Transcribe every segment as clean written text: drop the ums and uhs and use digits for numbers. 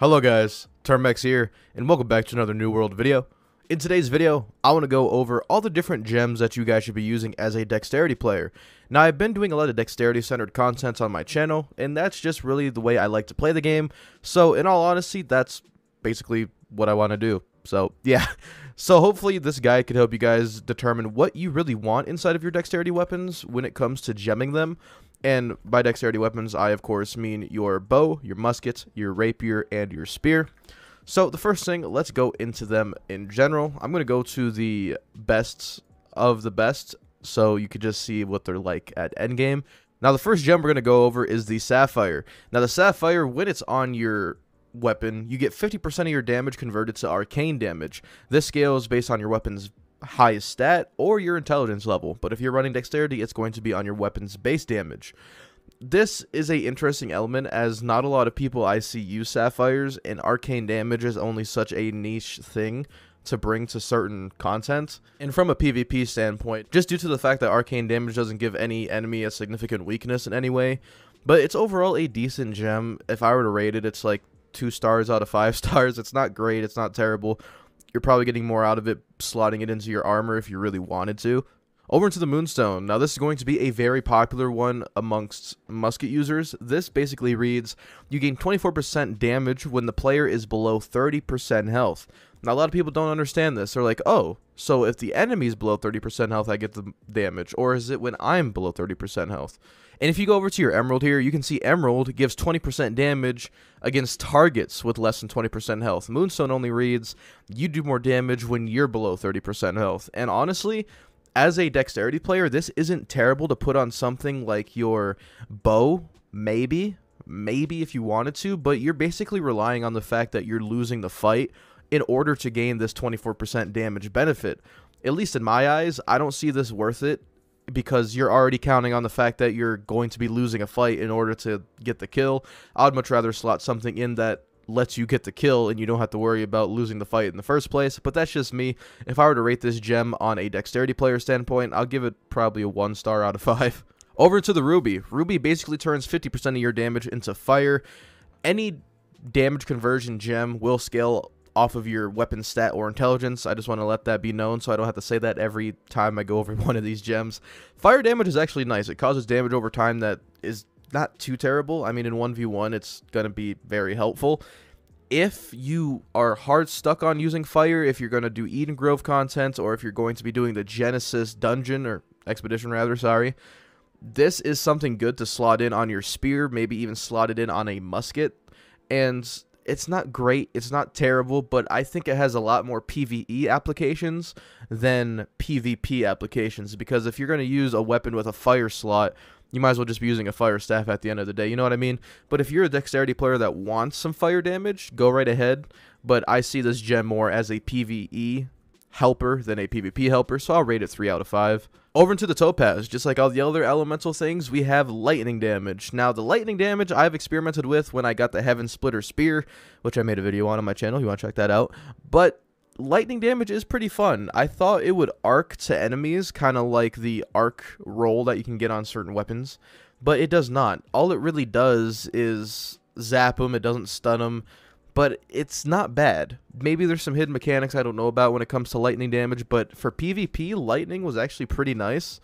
Hello guys, Termex here, and welcome back to another New World video. In today's video, I want to go over all the different gems that you guys should be using as a Dexterity player. Now, I've been doing a lot of Dexterity-centered content on my channel, and that's just really the way I like to play the game. So, in all honesty, that's basically what I want to do. So, yeah. So, hopefully, this guide could help you guys determine what you really want inside of your Dexterity weapons when it comes to gemming them. And by Dexterity weapons, I, of course, mean your bow, your musket, your rapier, and your spear. So, the first thing, let's go into them in general. I'm going to go to the best of the best, so you could just see what they're like at endgame. Now, the first gem we're going to go over is the Sapphire. Now, the Sapphire, when it's on your weapon, you get 50% of your damage converted to arcane damage. This scales based on your weapon's highest stat or your intelligence level, but if you're running dexterity, it's going to be on your weapon's base damage. This is a interesting element, as not a lot of people I see use sapphires, and arcane damage is only such a niche thing to bring to certain content. And from a PvP standpoint, just due to the fact that arcane damage doesn't give any enemy a significant weakness in any way, but it's overall a decent gem. If I were to rate it, it's like 2 stars out of 5 stars. It's not great, it's not terrible. You're probably getting more out of it slotting it into your armor if you really wanted to. Over into the Moonstone. Now, this is going to be a very popular one amongst musket users. This basically reads, you gain 24% damage when the player is below 30% health. Now, a lot of people don't understand this. They're like, oh, so if the enemy's below 30% health, I get the damage. Or is it when I'm below 30% health? And if you go over to your Emerald here, you can see Emerald gives 20% damage against targets with less than 20% health. Moonstone only reads, you do more damage when you're below 30% health. And honestly, as a dexterity player, this isn't terrible to put on something like your bow, maybe if you wanted to, but you're basically relying on the fact that you're losing the fight in order to gain this 24% damage benefit. At least in my eyes, I don't see this worth it, because you're already counting on the fact that you're going to be losing a fight in order to get the kill. I'd much rather slot something in that lets you get the kill and you don't have to worry about losing the fight in the first place, but that's just me. If I were to rate this gem on a dexterity player standpoint, I'll give it probably a 1 star out of 5. Over to the Ruby. Ruby basically turns 50% of your damage into fire. Any damage conversion gem will scale off of your weapon stat or intelligence. I just want to let that be known so I don't have to say that every time I go over one of these gems. Fire damage is actually nice. It causes damage over time that is not too terrible. I mean, in 1v1, it's going to be very helpful. If you are hard stuck on using fire, if you're going to do Eden Grove content, or if you're going to be doing the Genesis dungeon, or expedition rather, sorry, this is something good to slot in on your spear, maybe even slot it in on a musket. And it's not great, it's not terrible, but I think it has a lot more PvE applications than PvP applications, because if you're going to use a weapon with a fire slot, you might as well just be using a fire staff at the end of the day, you know what I mean? But if you're a dexterity player that wants some fire damage, go right ahead, but I see this gem more as a PvE helper than a PvP helper, so I'll rate it 3 out of 5. Over into the Topaz, just like all the other elemental things, we have lightning damage. Now, the lightning damage I've experimented with when I got the Heaven Splitter Spear, which I made a video on my channel, you want to check that out. But lightning damage is pretty fun. I thought it would arc to enemies, kind of like the arc roll that you can get on certain weapons, but it does not. All it really does is zap them, it doesn't stun them, but it's not bad. Maybe there's some hidden mechanics I don't know about when it comes to lightning damage, but for PvP, lightning was actually pretty nice.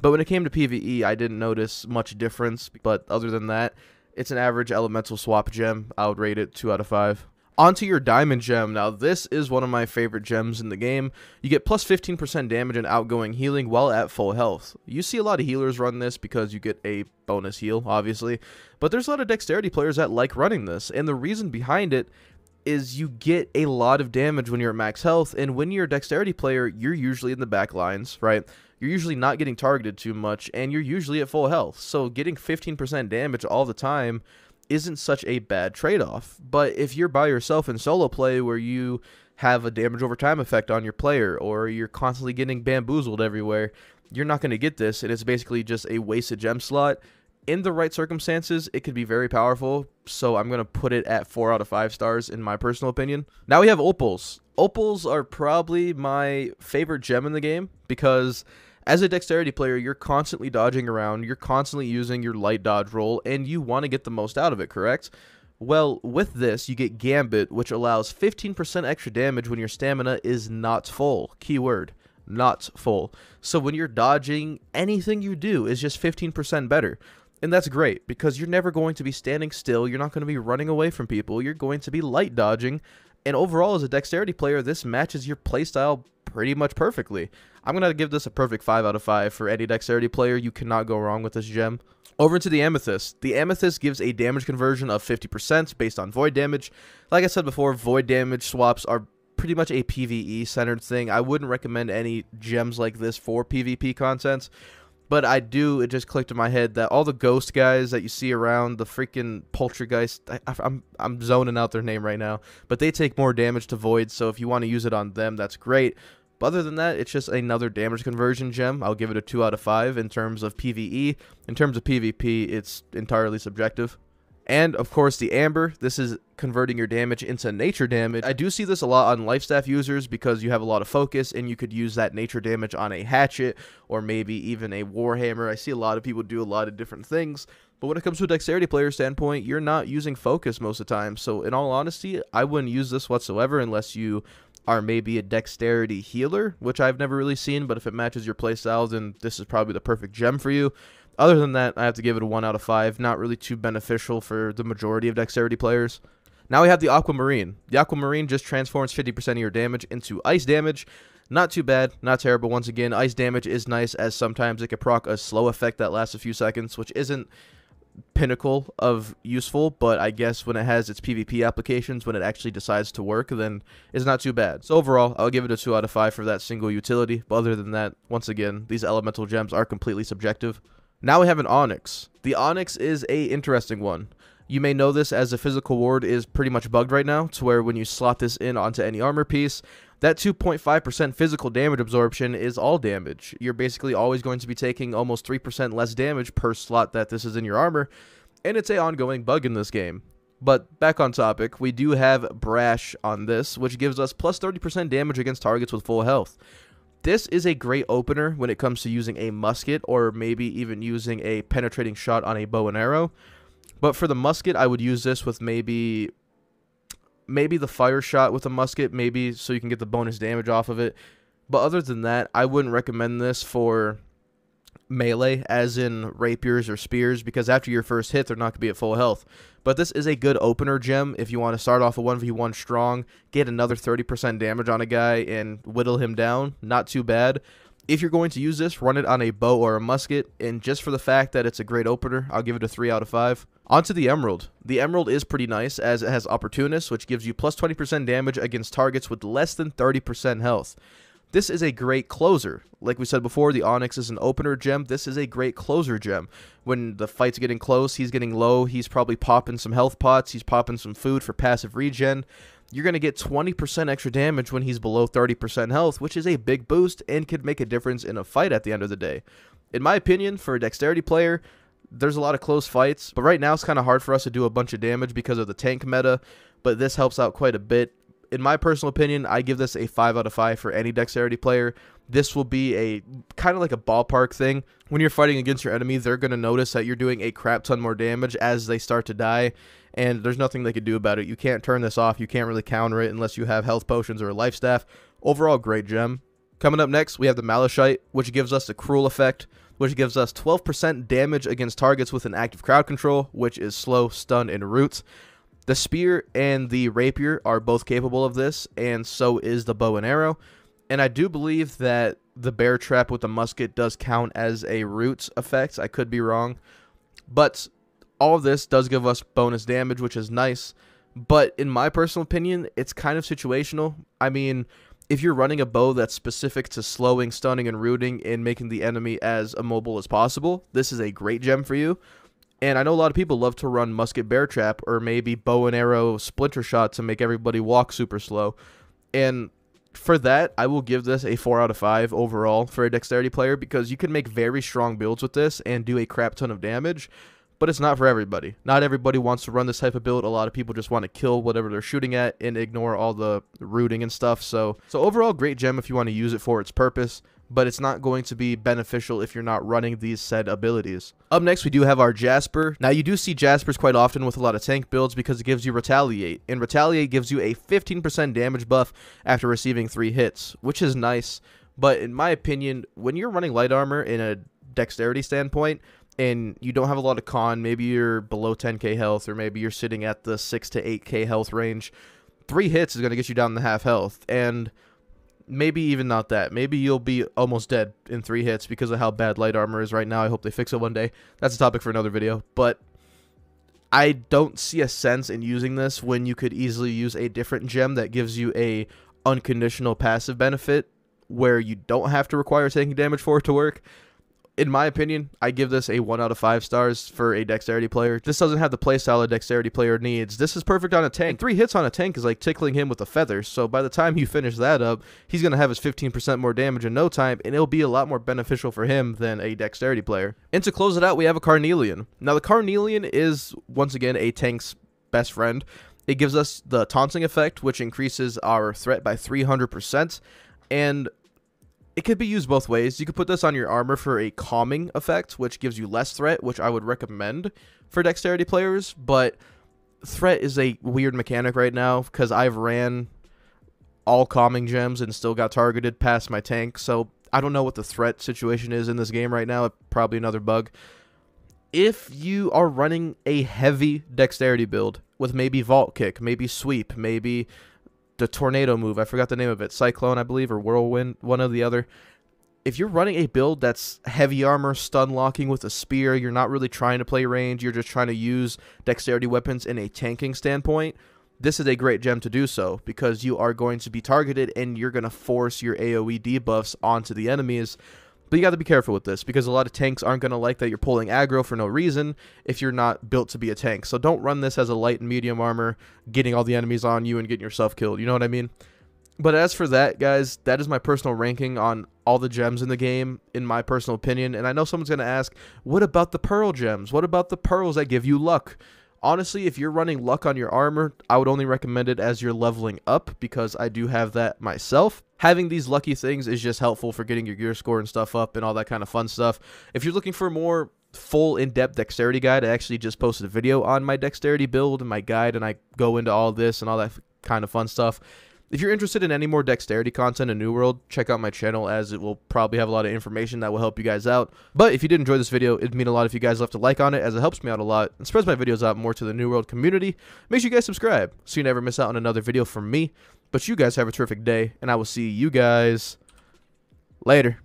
But when it came to PvE, I didn't notice much difference, but other than that, it's an average elemental swap gem. I would rate it 2 out of 5. Onto your diamond gem. Now, this is one of my favorite gems in the game. You get plus 15% damage and outgoing healing while at full health. You see a lot of healers run this because you get a bonus heal, obviously. But there's a lot of dexterity players that like running this. And the reason behind it is you get a lot of damage when you're at max health. And when you're a dexterity player, you're usually in the back lines, right? You're usually not getting targeted too much, and you're usually at full health. So getting 15% damage all the time isn't such a bad trade-off. But if you're by yourself in solo play where you have a damage over time effect on your player, or you're constantly getting bamboozled everywhere, you're not going to get this, and it's basically just a wasted gem slot. In the right circumstances, it could be very powerful, so I'm going to put it at 4 out of 5 stars in my personal opinion. Now we have Opals. Opals are probably my favorite gem in the game, because as a dexterity player, you're constantly dodging around, you're constantly using your light dodge roll, and you want to get the most out of it, correct? Well, with this, you get Gambit, which allows 15% extra damage when your stamina is not full. Keyword, not full. So when you're dodging, anything you do is just 15% better. And that's great, because you're never going to be standing still, you're not going to be running away from people, you're going to be light dodging, and overall as a dexterity player, this matches your playstyle pretty much perfectly. I'm going to give this a perfect 5 out of 5 for any dexterity player. You cannot go wrong with this gem. Over into the Amethyst. The Amethyst gives a damage conversion of 50% based on void damage. Like I said before, void damage swaps are pretty much a PvE centered thing. I wouldn't recommend any gems like this for PvP content. But it just clicked in my head that all the ghost guys that you see around, the freaking poltergeist, I'm zoning out their name right now, but they take more damage to void, so if you want to use it on them, that's great. But other than that, it's just another damage conversion gem. I'll give it a 2 out of 5 in terms of PvE. In terms of PvP, it's entirely subjective. And, of course, the Amber. This is converting your damage into nature damage. I do see this a lot on Lifestaff users because you have a lot of focus, and you could use that nature damage on a hatchet or maybe even a warhammer. I see a lot of people do a lot of different things. But when it comes to a dexterity player standpoint, you're not using focus most of the time. So, in all honesty, I wouldn't use this whatsoever unless you are maybe a dexterity healer, which I've never really seen. But if it matches your playstyle, then this is probably the perfect gem for you. Other than that, I have to give it a 1 out of 5. Not really too beneficial for the majority of dexterity players. Now we have the Aquamarine. The Aquamarine just transforms 50% of your damage into ice damage. Not too bad, not terrible. Once again, ice damage is nice, as sometimes it can proc a slow effect that lasts a few seconds, which isn't pinnacle of useful, but I guess when it has its PvP applications, when it actually decides to work, then it's not too bad. So overall, I'll give it a 2 out of 5 for that single utility. But other than that, once again, these elemental gems are completely subjective. Now we have an Onyx. The Onyx is a interesting one. You may know this as the physical ward is pretty much bugged right now, to where when you slot this in onto any armor piece, that 2.5% physical damage absorption is all damage. You're basically always going to be taking almost 3% less damage per slot that this is in your armor, and it's an ongoing bug in this game. But back on topic, we do have Brash on this, which gives us plus 30% damage against targets with full health. This is a great opener when it comes to using a musket or maybe even using a penetrating shot on a bow and arrow. But for the musket, I would use this with maybe the fire shot with a musket, maybe so you can get the bonus damage off of it. But other than that, I wouldn't recommend this for melee, as in rapiers or spears, because after your first hit, they're not going to be at full health. But this is a good opener gem if you want to start off a 1v1 strong, get another 30% damage on a guy, and whittle him down. Not too bad. If you're going to use this, run it on a bow or a musket, and just for the fact that it's a great opener, I'll give it a 3 out of 5. Onto the Emerald. The Emerald is pretty nice, as it has Opportunist, which gives you plus 20% damage against targets with less than 30% health. This is a great closer. Like we said before, the Onyx is an opener gem. This is a great closer gem. When the fight's getting close, he's getting low, he's probably popping some health pots, he's popping some food for passive regen. You're going to get 20% extra damage when he's below 30% health, which is a big boost and could make a difference in a fight at the end of the day. In my opinion, for a dexterity player, there's a lot of close fights, but right now it's kind of hard for us to do a bunch of damage because of the tank meta, but this helps out quite a bit. In my personal opinion, I give this a 5 out of 5 for any dexterity player. This will be a kind of like a ballpark thing. When you're fighting against your enemy, they're going to notice that you're doing a crap ton more damage as they start to die, and there's nothing they can do about it. You can't turn this off. You can't really counter it unless you have health potions or a life staff. Overall, great gem. Coming up next, we have the Malachite, which gives us the Cruel effect, which gives us 12% damage against targets with an active crowd control, which is slow, stun, and root. The spear and the rapier are both capable of this, and so is the bow and arrow. And I do believe that the bear trap with the musket does count as a root effect. I could be wrong. But all of this does give us bonus damage, which is nice. But in my personal opinion, it's kind of situational. I mean, if you're running a bow that's specific to slowing, stunning, and rooting and making the enemy as immobile as possible, this is a great gem for you. And I know a lot of people love to run musket bear trap or maybe bow and arrow splinter shot to make everybody walk super slow. And for that, I will give this a 4 out of 5 overall for a dexterity player, because you can make very strong builds with this and do a crap ton of damage, but it's not for everybody. Not everybody wants to run this type of build. A lot of people just want to kill whatever they're shooting at and ignore all the rooting and stuff. So overall, great gem if you want to use it for its purpose. but it's not going to be beneficial if you're not running these said abilities. Up next, we do have our Jasper. Now, you do see Jaspers quite often with a lot of tank builds because it gives you Retaliate, and Retaliate gives you a 15% damage buff after receiving 3 hits, which is nice, but in my opinion, when you're running light armor in a dexterity standpoint, and you don't have a lot of con, maybe you're below 10k health, or maybe you're sitting at the 6 to 8k health range, 3 hits is going to get you down to half health, and maybe even not that. Maybe you'll be almost dead in 3 hits because of how bad light armor is right now. I hope they fix it one day. That's a topic for another video, but I don't see a sense in using this when you could easily use a different gem that gives you a unconditional passive benefit where you don't have to require taking damage for it to work. In my opinion, I give this a 1 out of 5 stars for a dexterity player. This doesn't have the playstyle a dexterity player needs. This is perfect on a tank. 3 hits on a tank is like tickling him with a feather, so by the time you finish that up, he's going to have his 15% more damage in no time, and it'll be a lot more beneficial for him than a dexterity player. And to close it out, we have a Carnelian. Now, the Carnelian is, once again, a tank's best friend. It gives us the taunting effect, which increases our threat by 300%, and it could be used both ways. You could put this on your armor for a calming effect, which gives you less threat, which I would recommend for dexterity players, but threat is a weird mechanic right now because I've ran all calming gems and still got targeted past my tank, so I don't know what the threat situation is in this game right now. Probably another bug. If you are running a heavy dexterity build with maybe Vault Kick, maybe Sweep, maybe the tornado move, I forgot the name of it, Cyclone, I believe, or Whirlwind, one or the other. If you're running a build that's heavy armor, stun locking with a spear, you're not really trying to play range, you're just trying to use dexterity weapons in a tanking standpoint, this is a great gem to do so, because you are going to be targeted and you're going to force your AoE debuffs onto the enemies. But you got to be careful with this, because a lot of tanks aren't going to like that you're pulling aggro for no reason if you're not built to be a tank. So don't run this as a light and medium armor, getting all the enemies on you and getting yourself killed. You know what I mean? But as for that, guys, that is my personal ranking on all the gems in the game, in my personal opinion. And I know someone's going to ask, what about the pearl gems? What about the pearls that give you luck? Honestly, if you're running luck on your armor, I would only recommend it as you're leveling up, because I do have that myself. Having these lucky things is just helpful for getting your gear score and stuff up and all that kind of fun stuff. If you're looking for a more full in-depth dexterity guide, I actually just posted a video on my dexterity build and my guide, and I go into all this and all that kind of fun stuff. If you're interested in any more dexterity content in New World, check out my channel, as it will probably have a lot of information that will help you guys out. But if you did enjoy this video, it'd mean a lot if you guys left a like on it, as it helps me out a lot and spreads my videos out more to the New World community. Make sure you guys subscribe so you never miss out on another video from me. But you guys have a terrific day, and I will see you guys later.